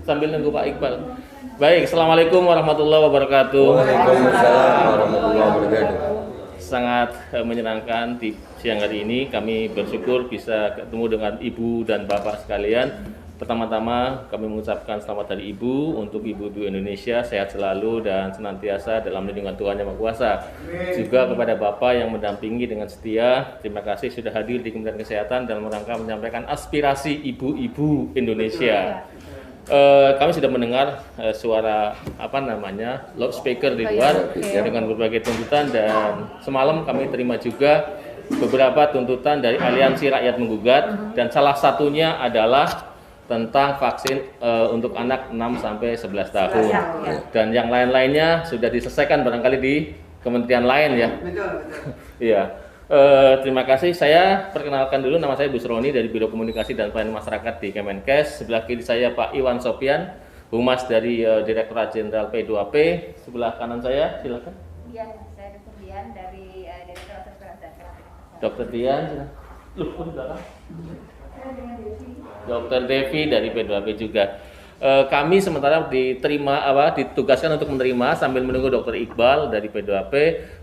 sambil nunggu Pak Iqbal. Baik, Assalamualaikum warahmatullahi wabarakatuh. Waalaikumsalam warahmatullahi wabarakatuh. Sangat menyenangkan di siang hari ini kami bersyukur bisa ketemu dengan Ibu dan Bapak sekalian. Pertama-tama kami mengucapkan selamat hari Ibu untuk ibu-ibu Indonesia, sehat selalu dan senantiasa dalam lindungan Tuhan Yang Maha Kuasa. Juga kepada Bapak yang mendampingi dengan setia, terima kasih sudah hadir di Kementerian Kesehatan dalam rangka menyampaikan aspirasi ibu-ibu Indonesia. Kami sudah mendengar suara loudspeaker di luar dengan berbagai tuntutan, dan semalam kami terima juga beberapa tuntutan dari Aliansi Rakyat Menggugat, dan salah satunya adalah tentang vaksin untuk anak 6-11 tahun. Dan yang lain-lainnya sudah diselesaikan barangkali di kementerian lain ya. Iya. Terima kasih. Saya perkenalkan dulu, nama saya Busroni dari Biro Komunikasi dan Pelayanan Masyarakat di Kemenkes. Sebelah kiri saya Pak Iwan Sopian, Humas dari Direktorat Jenderal P2P. Sebelah kanan saya, silakan. Iya, saya Dr. Dian dari Direktorat Kesehatan. Dr. Dian, silakan. Dr. Devi dari P2P juga. Kami sementara ditugaskan untuk menerima sambil menunggu Dr. Iqbal dari P2P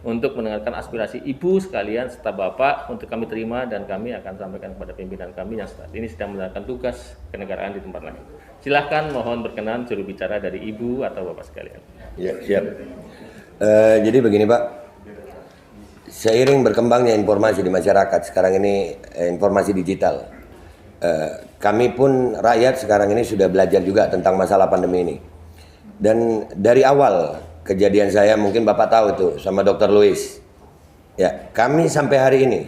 untuk mendengarkan aspirasi ibu sekalian serta bapak untuk kami terima, dan kami akan sampaikan kepada pimpinan kami yang saat ini sedang menjalankan tugas kenegaraan di tempat lain. Silahkan, mohon berkenan juru bicara dari ibu atau bapak sekalian. Ya, siap. Jadi begini Pak, seiring berkembangnya informasi di masyarakat sekarang ini, informasi digital, kami pun rakyat sekarang ini sudah belajar juga tentang masalah pandemi ini. Dan dari awal kejadian saya, mungkin Bapak tahu itu sama Dr. Louis. Ya, kami sampai hari ini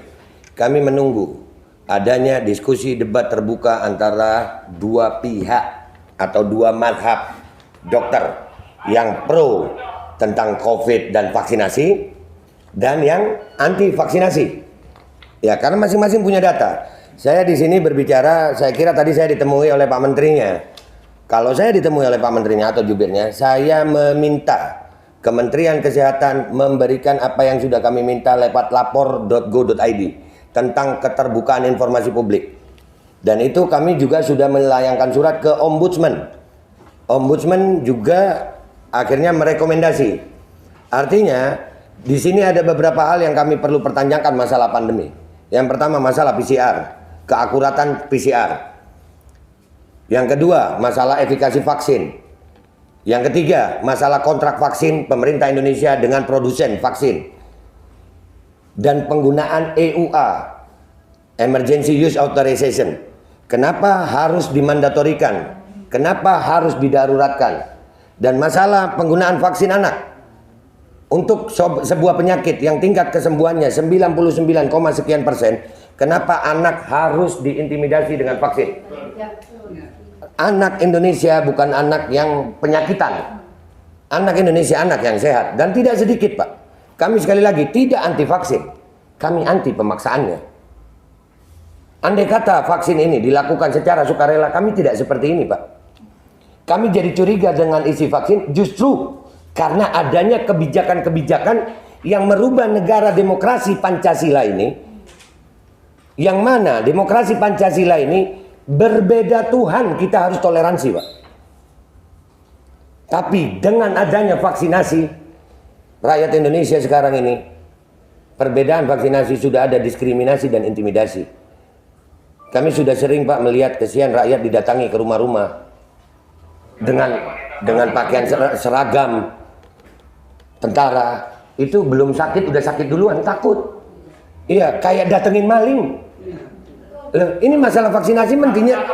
kami menunggu adanya diskusi debat terbuka antara dua pihak atau dua madhab dokter yang pro tentang COVID dan vaksinasi dan yang anti vaksinasi. Ya, karena masing-masing punya data. Saya di sini berbicara, saya kira tadi saya ditemui oleh Pak Menterinya. Kalau saya ditemui oleh Pak Menterinya atau jubirnya, saya meminta Kementerian Kesehatan memberikan apa yang sudah kami minta lewat lapor.go.id tentang keterbukaan informasi publik. Dan itu kami juga sudah melayangkan surat ke Ombudsman. Ombudsman juga akhirnya merekomendasi. Artinya, di sini ada beberapa hal yang kami perlu pertanyakan masalah pandemi. Yang pertama masalah PCR. Keakuratan PCR. Yang kedua, masalah efikasi vaksin. Yang ketiga, masalah kontrak vaksin pemerintah Indonesia dengan produsen vaksin. Dan penggunaan EUA, Emergency Use Authorization. Kenapa harus dimandatorikan? Kenapa harus didaruratkan? Dan masalah penggunaan vaksin anak untuk sebuah penyakit yang tingkat kesembuhannya 99,sekian%. Kenapa anak harus diintimidasi dengan vaksin? Anak Indonesia bukan anak yang penyakitan. Anak Indonesia anak yang sehat. Dan tidak sedikit Pak. Kami sekali lagi tidak anti vaksin. Kami anti pemaksaannya. Andai kata vaksin ini dilakukan secara sukarela, kami tidak seperti ini Pak. Kami jadi curiga dengan isi vaksin justru karena adanya kebijakan-kebijakan yang merubah negara demokrasi Pancasila ini. Yang mana demokrasi Pancasila ini berbeda Tuhan, kita harus toleransi Pak. Tapi dengan adanya vaksinasi, rakyat Indonesia sekarang ini, perbedaan vaksinasi sudah ada diskriminasi dan intimidasi. Kami sudah sering Pak melihat kesian rakyat didatangi ke rumah-rumah dengan pakaian seragam tentara. Itu belum sakit, udah sakit duluan, takut. Iya, kayak datengin maling. Loh, ini masalah vaksinasi mentinya.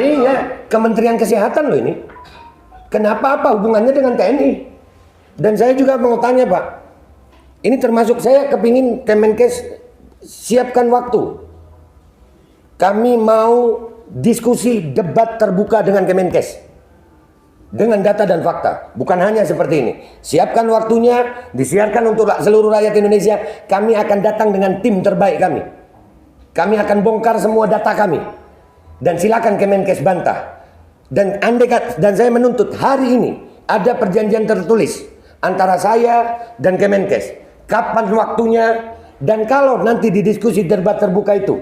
Iya, Kementerian Kesehatan loh ini. Kenapa, apa hubungannya dengan TNI? Dan saya juga mau tanya Pak, ini termasuk saya kepingin Kemenkes siapkan waktu. Kami mau diskusi debat terbuka dengan Kemenkes. Dengan data dan fakta. Bukan hanya seperti ini. Siapkan waktunya, disiarkan untuk seluruh rakyat Indonesia. Kami akan datang dengan tim terbaik kami. Kami akan bongkar semua data kami. Dan silakan Kemenkes bantah. Dan saya menuntut hari ini ada perjanjian tertulis antara saya dan Kemenkes. Kapan waktunya, dan kalau nanti di diskusi debat terbuka itu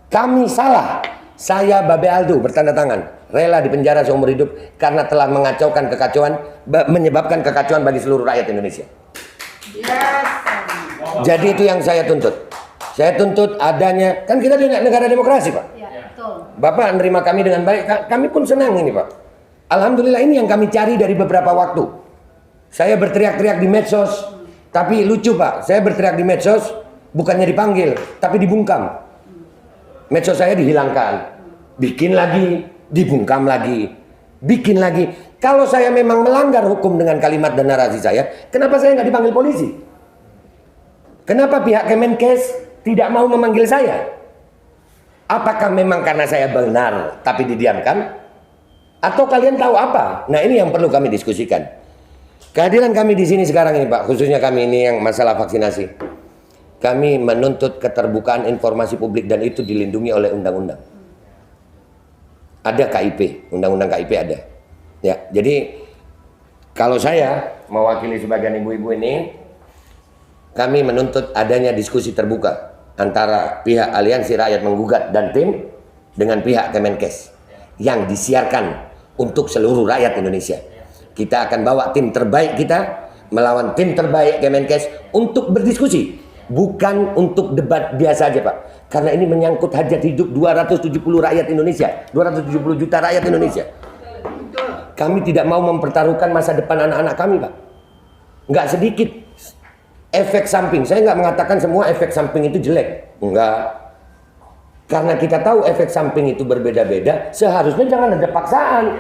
kami salah, Saya Babe Aldo bertanda tangan rela dipenjara seumur hidup karena telah mengacaukan kekacauan, menyebabkan kekacauan bagi seluruh rakyat Indonesia. Jadi itu yang saya tuntut. Saya tuntut adanya, kan kita di negara demokrasi Pak. Ya, betul. Bapak menerima kami dengan baik, kami pun senang ini Pak. Alhamdulillah ini yang kami cari dari beberapa waktu. Saya berteriak-teriak di medsos, tapi lucu Pak, saya berteriak di medsos bukannya dipanggil, tapi dibungkam. Medsos saya dihilangkan, bikin lagi, dibungkam lagi, bikin lagi. Kalau saya memang melanggar hukum dengan kalimat dan narasi saya, kenapa saya nggak dipanggil polisi? Kenapa pihak Kemenkes tidak mau memanggil saya? Apakah memang karena saya benar tapi didiamkan? Atau kalian tahu apa? Nah ini yang perlu kami diskusikan. Kehadiran kami di sini sekarang ini Pak, khususnya kami ini yang masalah vaksinasi. Kami menuntut keterbukaan informasi publik dan itu dilindungi oleh undang-undang. Ada KIP, undang-undang KIP ada. Ya, jadi kalau saya mewakili sebagian ibu-ibu ini, kami menuntut adanya diskusi terbuka antara pihak Aliansi Rakyat Menggugat dan tim dengan pihak Kemenkes yang disiarkan untuk seluruh rakyat Indonesia. Kita akan bawa tim terbaik kita melawan tim terbaik Kemenkes untuk berdiskusi. Bukan untuk debat biasa aja Pak. Karena ini menyangkut hajat hidup 270 rakyat Indonesia. 270 juta rakyat Indonesia. Kami tidak mau mempertaruhkan masa depan anak-anak kami Pak. Nggak sedikit efek samping. Saya nggak mengatakan semua efek samping itu jelek. Enggak. Karena kita tahu efek samping itu berbeda-beda. Seharusnya jangan ada paksaan.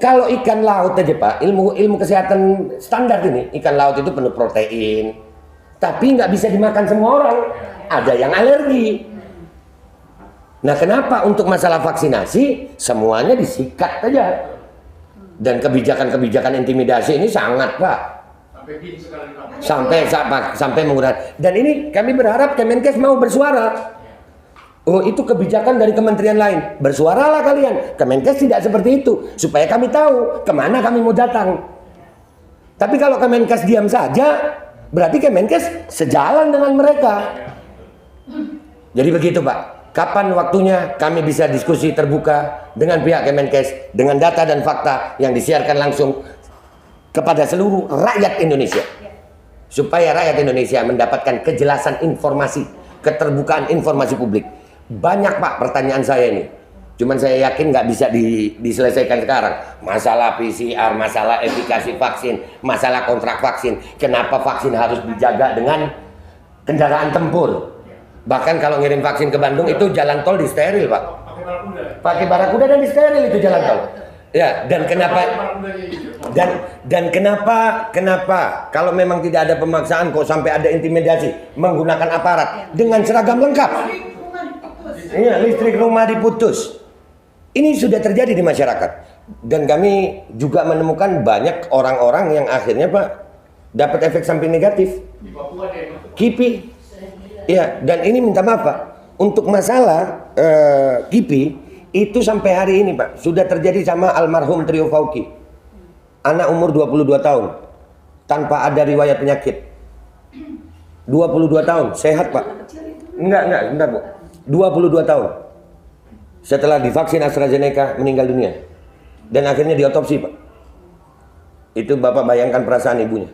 Kalau ikan laut aja Pak, ilmu kesehatan standar ini, ikan laut itu penuh protein. Tapi nggak bisa dimakan semua orang. Ada yang alergi. Nah kenapa untuk masalah vaksinasi semuanya disikat aja. Dan kebijakan-kebijakan intimidasi ini sangat Pak. Sampai menggunakan. Dan ini kami berharap Kemenkes mau bersuara. Oh itu kebijakan dari kementerian lain. Bersuaralah kalian. Kemenkes tidak seperti itu. Supaya kami tahu kemana kami mau datang. Tapi kalau Kemenkes diam saja, berarti Kemenkes sejalan dengan mereka. Jadi begitu Pak. Kapan waktunya kami bisa diskusi terbuka dengan pihak Kemenkes dengan data dan fakta yang disiarkan langsung kepada seluruh rakyat Indonesia. Supaya rakyat Indonesia mendapatkan kejelasan informasi, keterbukaan informasi publik. Banyak Pak pertanyaan saya ini. Cuman saya yakin nggak bisa diselesaikan sekarang. Masalah PCR, masalah efikasi vaksin, masalah kontrak vaksin. Kenapa vaksin harus dijaga dengan kendaraan tempur? Bahkan kalau ngirim vaksin ke Bandung itu jalan tol di steril Pak. Pakai barakuda dan di steril itu jalan tol. Ya, dan kenapa? Dan kenapa kalau memang tidak ada pemaksaan kok sampai ada intimidasi menggunakan aparat dengan seragam lengkap? Iya, listrik rumah diputus. Ini sudah terjadi di masyarakat. Dan kami juga menemukan banyak orang-orang yang akhirnya Pak dapat efek samping negatif. KIPI. Ya, dan ini minta maaf Pak. Untuk masalah KIPI itu sampai hari ini Pak sudah terjadi sama almarhum Trio Fauki. Anak umur 22 tahun tanpa ada riwayat penyakit. 22 tahun, sehat Pak. Enggak, bentar Bu. 22 tahun. Setelah divaksin AstraZeneca meninggal dunia. Dan akhirnya diotopsi Pak. Itu Bapak bayangkan perasaan ibunya.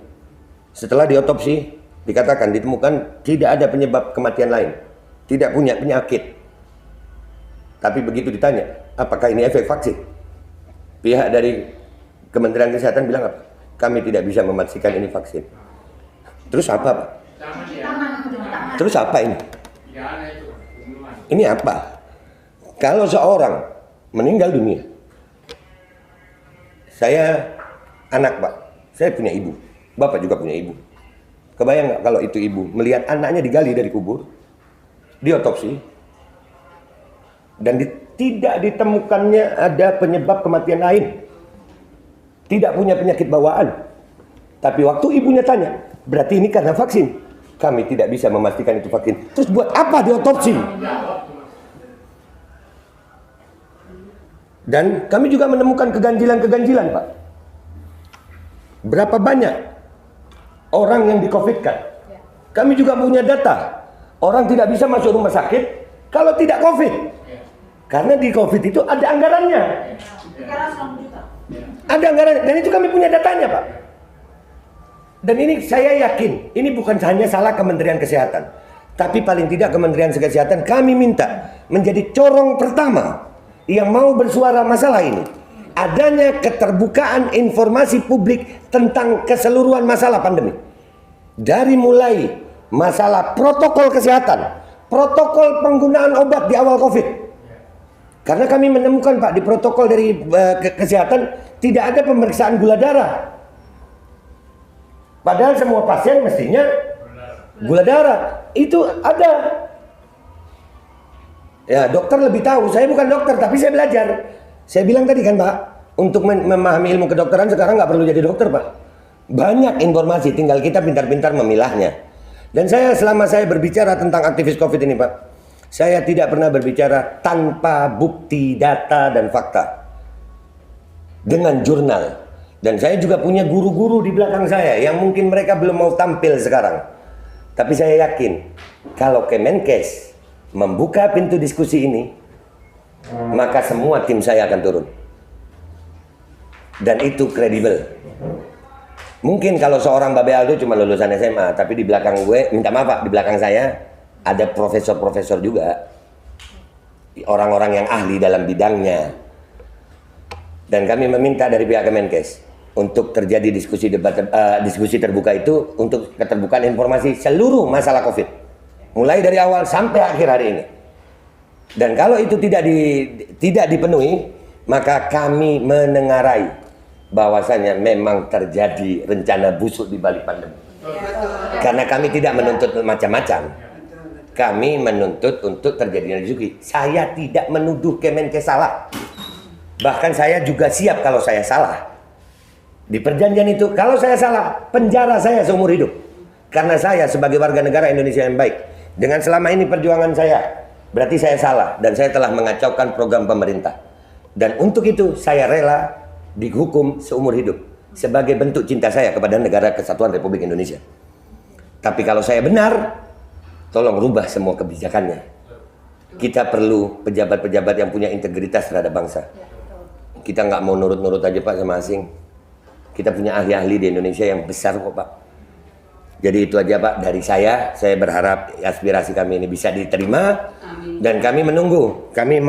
Setelah diotopsi dikatakan ditemukan tidak ada penyebab kematian lain. Tidak punya penyakit. Tapi begitu ditanya, apakah ini efek vaksin? Pihak dari Kementerian Kesehatan bilang apa? Kami tidak bisa memastikan ini vaksin. Terus apa Pak? Terus apa ini? Ini apa? Kalau seorang meninggal dunia, saya anak Pak, saya punya ibu, Bapak juga punya ibu. Kebayang nggak kalau itu ibu melihat anaknya digali dari kubur, diotopsi, dan tidak ditemukannya ada penyebab kematian lain, tidak punya penyakit bawaan. Tapi waktu ibunya tanya, berarti ini karena vaksin. Kami tidak bisa memastikan itu vaksin. Terus buat apa diotopsi? Dan kami juga menemukan keganjilan-keganjilan Pak. Berapa banyak orang yang di-COVID-kan? Kami juga punya data. Orang tidak bisa masuk rumah sakit kalau tidak COVID. Karena di COVID itu ada anggarannya. Ada anggaran, dan itu kami punya datanya, Pak. Dan ini saya yakin, ini bukan hanya salah Kementerian Kesehatan, tapi paling tidak Kementerian Kesehatan kami minta menjadi corong pertama yang mau bersuara masalah ini. Adanya keterbukaan informasi publik tentang keseluruhan masalah pandemi. Dari mulai masalah protokol kesehatan, protokol penggunaan obat di awal COVID. Karena kami menemukan, Pak, di protokol dari kesehatan tidak ada pemeriksaan gula darah. Padahal semua pasien mestinya gula darah. Itu ada. Ya, dokter lebih tahu. Saya bukan dokter, tapi saya belajar. Saya bilang tadi kan, Pak, untuk memahami ilmu kedokteran sekarang nggak perlu jadi dokter, Pak. Banyak informasi, tinggal kita pintar-pintar memilahnya. Dan selama saya berbicara tentang aktivis COVID ini, Pak, saya tidak pernah berbicara tanpa bukti, data, dan fakta. Dengan jurnal. Dan saya juga punya guru-guru di belakang saya yang mungkin mereka belum mau tampil sekarang. Tapi saya yakin kalau Kemenkes membuka pintu diskusi ini, maka semua tim saya akan turun. Dan itu kredibel. Mungkin kalau seorang Babe Aldo cuma lulusan SMA, tapi di belakang gue, minta maaf Pak, di belakang saya ada profesor-profesor juga, orang-orang yang ahli dalam bidangnya. Dan kami meminta dari pihak Kemenkes untuk terjadi diskusi terbuka itu untuk keterbukaan informasi seluruh masalah COVID, mulai dari awal sampai akhir hari ini. Dan kalau itu tidak dipenuhi, maka kami menengarai bahwasanya memang terjadi rencana busuk di balik pandemi. Karena kami tidak menuntut macam-macam. Kami menuntut untuk terjadinya diskusi. Saya tidak menuduh Kemenkes salah. Bahkan saya juga siap kalau saya salah. Di perjanjian itu, kalau saya salah, penjara saya seumur hidup. Karena saya sebagai warga negara Indonesia yang baik. Dengan selama ini perjuangan saya, berarti saya salah. Dan saya telah mengacaukan program pemerintah. Dan untuk itu, saya rela dihukum seumur hidup. Sebagai bentuk cinta saya kepada negara Kesatuan Republik Indonesia. Tapi kalau saya benar, tolong rubah semua kebijakannya. Kita perlu pejabat-pejabat yang punya integritas terhadap bangsa. Kita nggak mau nurut-nurut aja Pak sama asing. Kita punya ahli-ahli di Indonesia yang besar kok Pak. Jadi itu aja Pak dari saya berharap aspirasi kami ini bisa diterima. Amin. Dan kami menunggu.